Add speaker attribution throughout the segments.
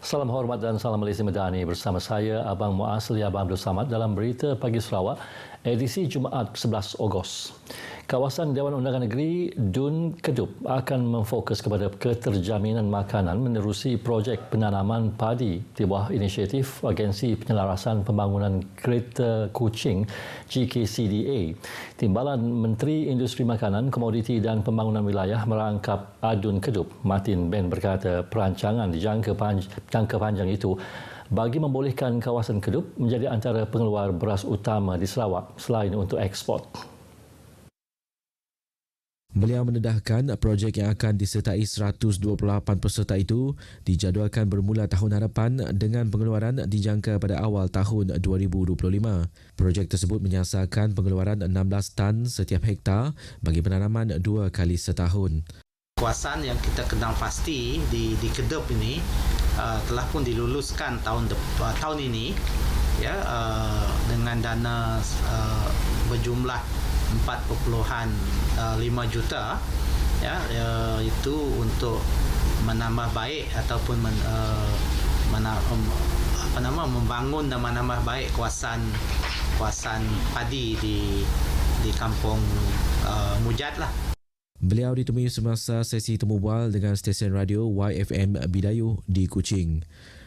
Speaker 1: Salam hormat dan salam Malaysia Medani bersama saya Abang Muasli Abang Abdul Samad dalam Berita Pagi Sarawak edisi Jumaat 11 Ogos. Kawasan Dewan Undangan Negeri Dun Kedup akan memfokus kepada keterjaminan makanan menerusi projek penanaman padi di bawah inisiatif Agensi Penyelarasan Pembangunan Greater Kuching GKCDA. Timbalan Menteri Industri Makanan, Komoditi dan Pembangunan Wilayah merangkap Dun Kedup, Martin Ben berkata perancangan jangka panjang itu bagi membolehkan kawasan Kedup menjadi antara pengeluar beras utama di Sarawak selain untuk ekspor.
Speaker 2: Beliau mendedahkan projek yang akan disertai 128 peserta itu dijadualkan bermula tahun hadapan dengan pengeluaran dijangka pada awal tahun 2025. Projek tersebut menyasarkan pengeluaran 16 tan setiap hektar bagi penanaman 2 kali setahun.
Speaker 3: Kawasan yang kita kenal pasti di Kedup ini telah pun diluluskan tahun ini ya, dengan dana berjumlah 4.5 juta ya, itu untuk menambah baik ataupun membangun dan menambah baik kawasan padi di kampung Mujad lah.
Speaker 2: Beliau ditemui semasa sesi temu bual dengan stesen radio YFM Bidayuh di Kuching.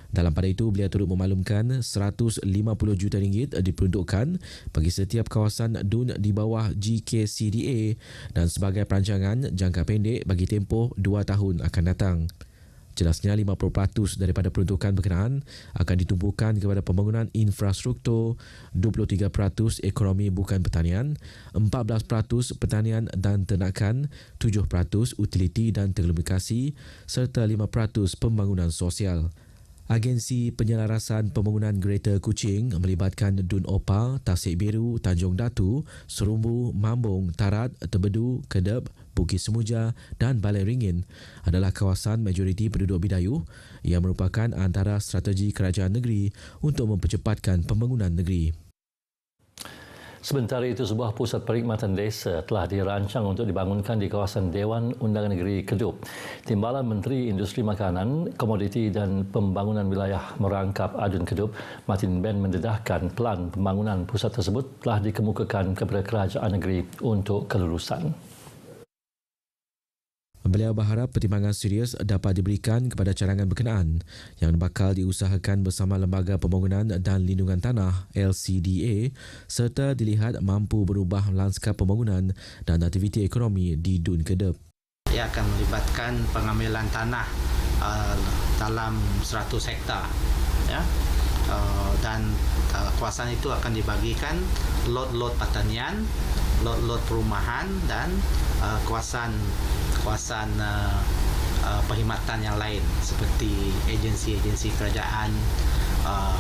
Speaker 2: Dalam pada itu, beliau turut memaklumkan 150 juta ringgit diperuntukkan bagi setiap kawasan dun di bawah GKCDA dan sebagai perancangan jangka pendek bagi tempoh 2 tahun akan datang. Jelasnya 50% daripada peruntukan berkenaan akan ditumpukan kepada pembangunan infrastruktur, 23% ekonomi bukan pertanian, 14% pertanian dan ternakan, 7% utiliti dan telekomunikasi serta 5% pembangunan sosial. Agensi Penyelarasan Pembangunan Greater Kuching melibatkan Dun Opa, Tasik Biru, Tanjung Datu, Serumbu, Mambung, Tarat, Tebedu, Kedep, Bukit Semuja dan Balai Ringin adalah kawasan majoriti penduduk Bidayuh yang merupakan antara strategi kerajaan negeri untuk mempercepatkan pembangunan negeri.
Speaker 1: Sementara itu, sebuah pusat perkhidmatan desa telah dirancang untuk dibangunkan di kawasan Dewan Undangan Negeri Kedup. Timbalan Menteri Industri Makanan, Komoditi dan Pembangunan Wilayah merangkap Dun Kedup, Martin Ben mendedahkan pelan pembangunan pusat tersebut telah dikemukakan kepada kerajaan negeri untuk kelulusan.
Speaker 2: Beliau berharap pertimbangan serius dapat diberikan kepada cadangan berkenaan yang bakal diusahakan bersama Lembaga Pembangunan dan Lindungan Tanah LCDA serta dilihat mampu berubah lanskap pembangunan dan aktiviti ekonomi di Dun Kedup.
Speaker 3: Ia akan melibatkan pengambilan tanah dalam 100 hektar ya, dan kawasan itu akan dibagikan lot-lot pertanian, lot-lot perumahan dan kawasan perkhidmatan yang lain seperti agensi-agensi kerajaan,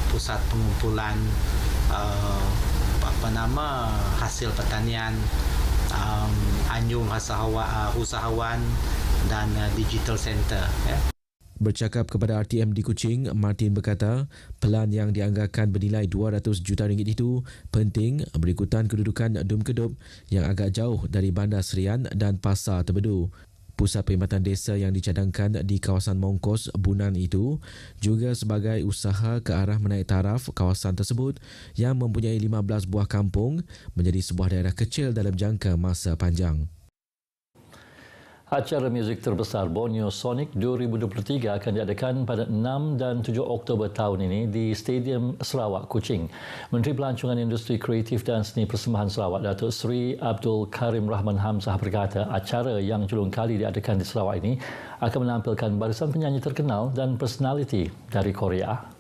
Speaker 3: pusat pengumpulan hasil pertanian, anjung usahawan dan digital center ya.
Speaker 2: Bercakap kepada RTM di Kuching, Martin berkata pelan yang dianggarkan bernilai 200 juta ringgit itu penting berikutan kedudukan Dun Kedup yang agak jauh dari Bandar Serian dan Pasar Tebedu. Pusat perkhidmatan desa yang dicadangkan di kawasan Mongkos, Bunan itu juga sebagai usaha ke arah menaik taraf kawasan tersebut yang mempunyai 15 buah kampung menjadi sebuah daerah kecil dalam jangka masa panjang.
Speaker 1: Acara muzik terbesar Borneo Sonic 2023 akan diadakan pada 6 dan 7 Oktober tahun ini di Stadium Sarawak, Kuching. Menteri Pelancongan Industri Kreatif dan Seni Persembahan Sarawak, Datuk Seri Abdul Karim Rahman Hamzah berkata acara yang julung kali diadakan di Sarawak ini akan menampilkan barisan penyanyi terkenal dan personaliti dari Korea.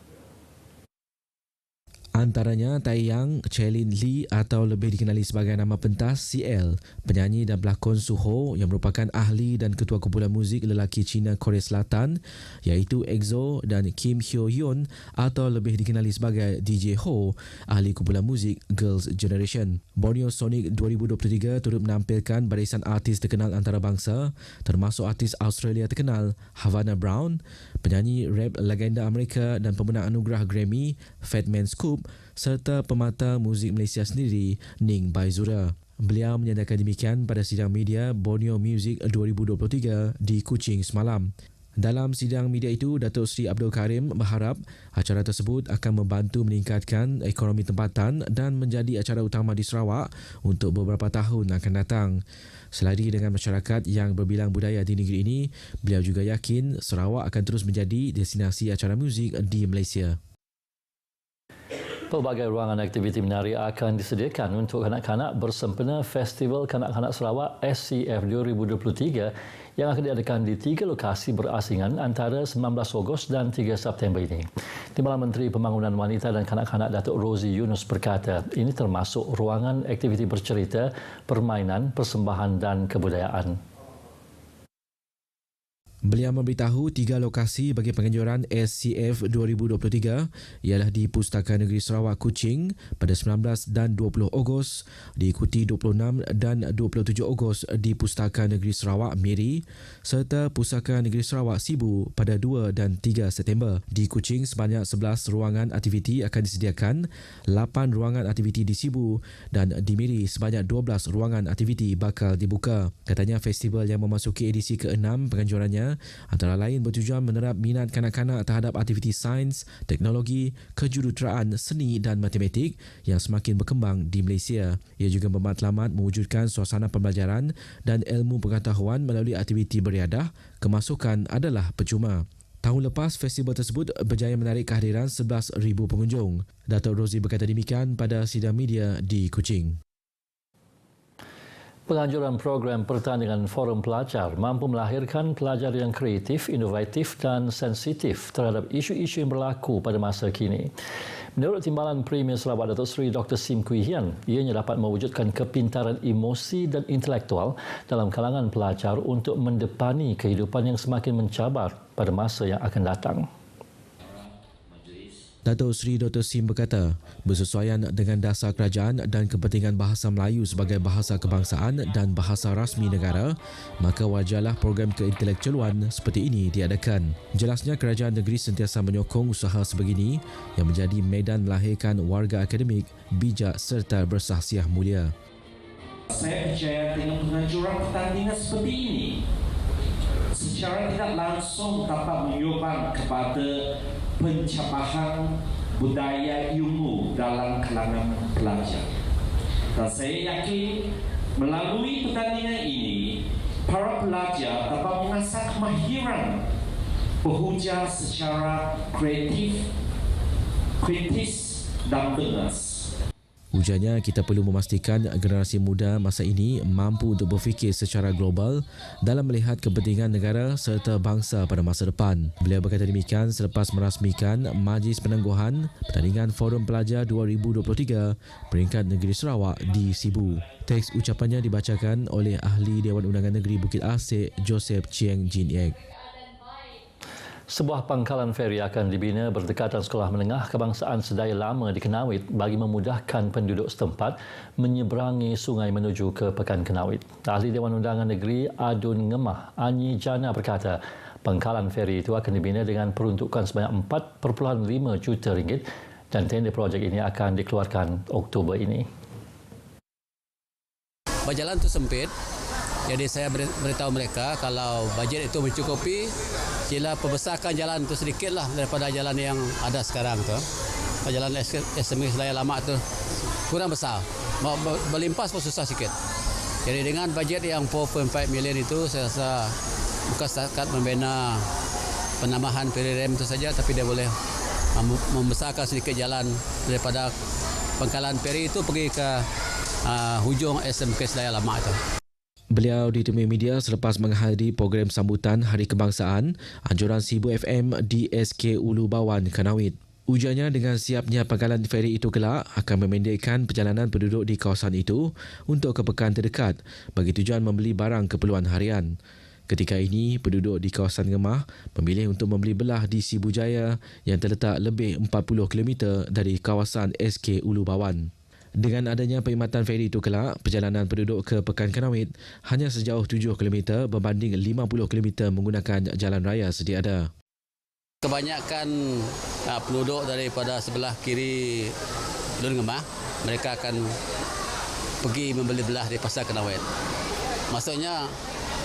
Speaker 2: Antaranya Taeyang, Chelin Lee atau lebih dikenali sebagai nama pentas CL, penyanyi dan pelakon Suho yang merupakan ahli dan ketua kumpulan muzik lelaki Cina Korea Selatan iaitu EXO dan Kim Hyo Hyun atau lebih dikenali sebagai DJ Ho, ahli kumpulan muzik Girls' Generation. Borneo Sonic 2023 turut menampilkan barisan artis terkenal antarabangsa termasuk artis Australia terkenal Havana Brown, penyanyi rap legenda Amerika dan pemenang anugerah Grammy Fatman Scoop serta pemata muzik Malaysia sendiri Ning Baizura. Beliau menyatakan demikian pada sidang media Borneo Music 2023 di Kuching semalam. Dalam sidang media itu, Datuk Seri Abdul Karim berharap acara tersebut akan membantu meningkatkan ekonomi tempatan dan menjadi acara utama di Sarawak untuk beberapa tahun akan datang. Selari dengan masyarakat yang berbilang budaya di negeri ini, beliau juga yakin Sarawak akan terus menjadi destinasi acara muzik di Malaysia.
Speaker 1: Pelbagai ruangan aktiviti menarik akan disediakan untuk kanak-kanak bersempena Festival Kanak-Kanak Sarawak SCF 2023 yang akan diadakan di 3 lokasi berasingan antara 19 Ogos dan 3 September ini. Timbalan Menteri Pembangunan Wanita dan Kanak-Kanak Datuk Rozi Yunus berkata, ini termasuk ruangan aktiviti bercerita, permainan, persembahan dan kebudayaan.
Speaker 2: Beliau memberitahu 3 lokasi bagi penganjuran SCF 2023 ialah di Pustaka Negeri Sarawak Kuching pada 19 dan 20 Ogos, diikuti 26 dan 27 Ogos di Pustaka Negeri Sarawak Miri serta Pustaka Negeri Sarawak Sibu pada 2 dan 3 September. Di Kuching sebanyak 11 ruangan aktiviti akan disediakan, 8 ruangan aktiviti di Sibu dan di Miri sebanyak 12 ruangan aktiviti bakal dibuka. Katanya festival yang memasuki edisi ke-6 penganjurannya antara lain bertujuan menerap minat kanak-kanak terhadap aktiviti sains, teknologi, kejuruteraan, seni dan matematik yang semakin berkembang di Malaysia. Ia juga bermatlamat mewujudkan suasana pembelajaran dan ilmu pengetahuan melalui aktiviti beriadah. Kemasukan adalah percuma. Tahun lepas, festival tersebut berjaya menarik kehadiran 11,000 pengunjung. Datuk Rozi berkata demikian pada sidang media di Kuching.
Speaker 1: Penganjuran program pertandingan Forum Pelajar mampu melahirkan pelajar yang kreatif, inovatif dan sensitif terhadap isu-isu yang berlaku pada masa kini. Menurut Timbalan Premier Sarawak Datuk Seri Dr. Sim Kui Hian, ianya dapat mewujudkan kepintaran emosi dan intelektual dalam kalangan pelajar untuk mendepani kehidupan yang semakin mencabar pada masa yang akan datang.
Speaker 2: Datuk Seri Dr. Sim berkata, bersesuaian dengan dasar kerajaan dan kepentingan bahasa Melayu sebagai bahasa kebangsaan dan bahasa rasmi negara, maka wajarlah program keintelektualan seperti ini diadakan. Jelasnya kerajaan negeri sentiasa menyokong usaha sebegini yang menjadi medan melahirkan warga akademik, bijak serta bersahsiah mulia.
Speaker 4: Saya percaya dengan penganjuran pertandingan seperti ini secara tidak langsung dapat menyumbang kepada pencapahan budaya ilmu dalam kalangan pelajar. Dan saya yakin melalui pertandingan ini, para pelajar dapat mengasah kemahiran berhujah secara kreatif, kritis dan bernas.
Speaker 2: Ujarnya, kita perlu memastikan generasi muda masa ini mampu untuk berfikir secara global dalam melihat kepentingan negara serta bangsa pada masa depan. Beliau berkata demikian selepas merasmikan Majlis Penangguhan Pertandingan Forum Pelajar 2023 peringkat Negeri Sarawak di Sibu. Teks ucapannya dibacakan oleh Ahli Dewan Undangan Negeri Bukit Asik, Joseph Chiang Jin Ek.
Speaker 1: Sebuah pangkalan feri akan dibina berdekatan Sekolah Menengah Kebangsaan Sedaya Lama di Kenawit bagi memudahkan penduduk setempat menyeberangi sungai menuju ke Pekan Kenawit. Ahli Dewan Undangan Negeri Adun Ngemah, Anyi Jana berkata, pangkalan feri itu akan dibina dengan peruntukan sebanyak 4.5 juta ringgit dan tender projek ini akan dikeluarkan Oktober ini.
Speaker 5: Jalan itu sempit. Jadi saya beritahu mereka kalau bajet itu mencukupi, sila perbesarkan jalan itu sedikitlah daripada jalan yang ada sekarang tu. Jalan SMK Sedaya Lama tu kurang besar. Berlimpas pun susah sikit. Jadi dengan bajet yang 4.4 million itu, saya rasa bukan setakat membina penambahan feri rem itu saja, tapi dia boleh membesarkan sedikit jalan daripada pangkalan feri itu pergi ke hujung SMK Sedaya Lama itu.
Speaker 2: Beliau ditemui media selepas menghadiri program sambutan Hari Kebangsaan anjuran Sibu FM di SK Ulu Bawan, Kenawit. Ujarnya dengan siapnya pangkalan feri itu kelak akan memendekkan perjalanan penduduk di kawasan itu untuk ke pekan terdekat bagi tujuan membeli barang keperluan harian. Ketika ini, penduduk di kawasan Ngemah memilih untuk membeli belah di Sibu Jaya yang terletak lebih 40 km dari kawasan SK Ulu Bawan. Dengan adanya perkhidmatan feri itu kelak, perjalanan penduduk ke Pekan Kenawit hanya sejauh 7 km berbanding 50 km menggunakan jalan raya sedia ada.
Speaker 5: Kebanyakan penduduk daripada sebelah kiri Lun Ngemah, mereka akan pergi membeli belah di Pasar Kenawit. Maksudnya,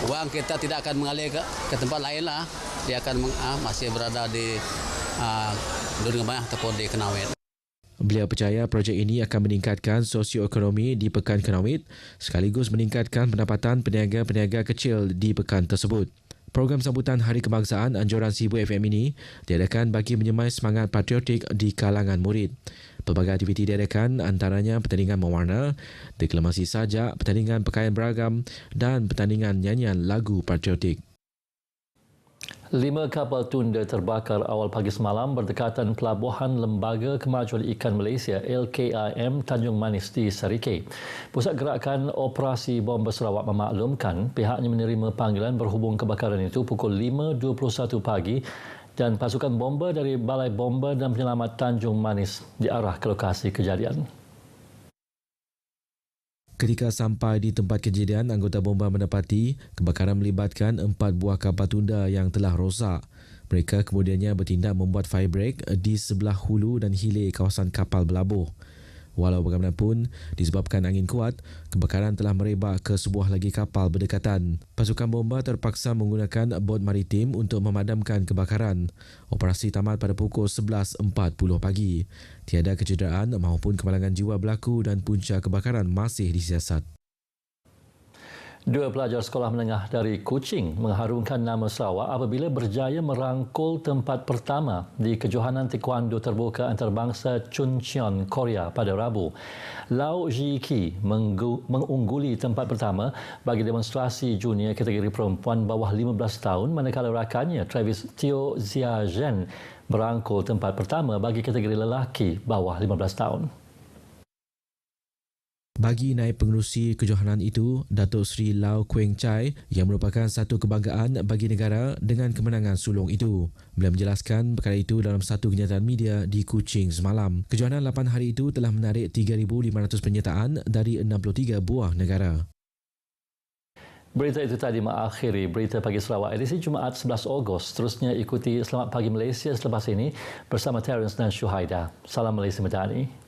Speaker 5: wang kita tidak akan mengalir ke tempat lain lah. dia akan masih berada di Dun Kemayah ataupun di Kenawit.
Speaker 2: Beliau percaya projek ini akan meningkatkan sosioekonomi di Pekan Kenawit sekaligus meningkatkan pendapatan peniaga-peniaga kecil di pekan tersebut. Program sambutan Hari Kebangsaan Anjuran Sibu FM ini diadakan bagi menyemai semangat patriotik di kalangan murid. Pelbagai aktiviti diadakan antaranya pertandingan mewarna, deklamasi sajak, pertandingan pakaian beragam dan pertandingan nyanyian lagu patriotik.
Speaker 1: 5 kapal tunda terbakar awal pagi semalam berdekatan Pelabuhan Lembaga Kemajuan Ikan Malaysia LKIM Tanjung Manis di Serikei. Pusat Gerakan Operasi Bomba Sarawak memaklumkan pihaknya menerima panggilan berhubung kebakaran itu pukul 5.21 pagi dan pasukan bomba dari Balai Bomba dan Penyelamat Tanjung Manis diarah ke lokasi kejadian.
Speaker 2: Ketika sampai di tempat kejadian, anggota bomba mendapati kebakaran melibatkan 4 buah kapal tunda yang telah rosak. Mereka kemudiannya bertindak membuat fire break di sebelah hulu dan hilir kawasan kapal berlabuh. Walau bagaimanapun, disebabkan angin kuat, kebakaran telah merebak ke sebuah lagi kapal berdekatan. Pasukan bomba terpaksa menggunakan bot maritim untuk memadamkan kebakaran. Operasi tamat pada pukul 11.40 pagi. Tiada kecederaan maupun kemalangan jiwa berlaku dan punca kebakaran masih disiasat.
Speaker 1: 2 pelajar sekolah menengah dari Kuching mengharumkan nama Sarawak apabila berjaya merangkul tempat pertama di kejohanan taekwondo terbuka antarabangsa Chuncheon, Korea pada Rabu. Lau Ji-ki mengungguli tempat pertama bagi demonstrasi junior kategori perempuan bawah 15 tahun manakala rakannya Travis Teo Zia Zhen merangkul tempat pertama bagi kategori lelaki bawah 15 tahun.
Speaker 2: Bagi naib pengerusi kejohanan itu, Datuk Seri Lau Kueng Chai yang merupakan satu kebanggaan bagi negara dengan kemenangan sulung itu. Beliau menjelaskan perkara itu dalam satu kenyataan media di Kuching semalam. Kejohanan 8 hari itu telah menarik 3,500 penyertaan dari 63 buah negara.
Speaker 1: Berita itu tadi mengakhiri Berita Pagi Sarawak edisi Jumaat 11 Ogos. Terusnya ikuti Selamat Pagi Malaysia selepas ini bersama Terence dan Syuhaida. Salam Malaysia Madani.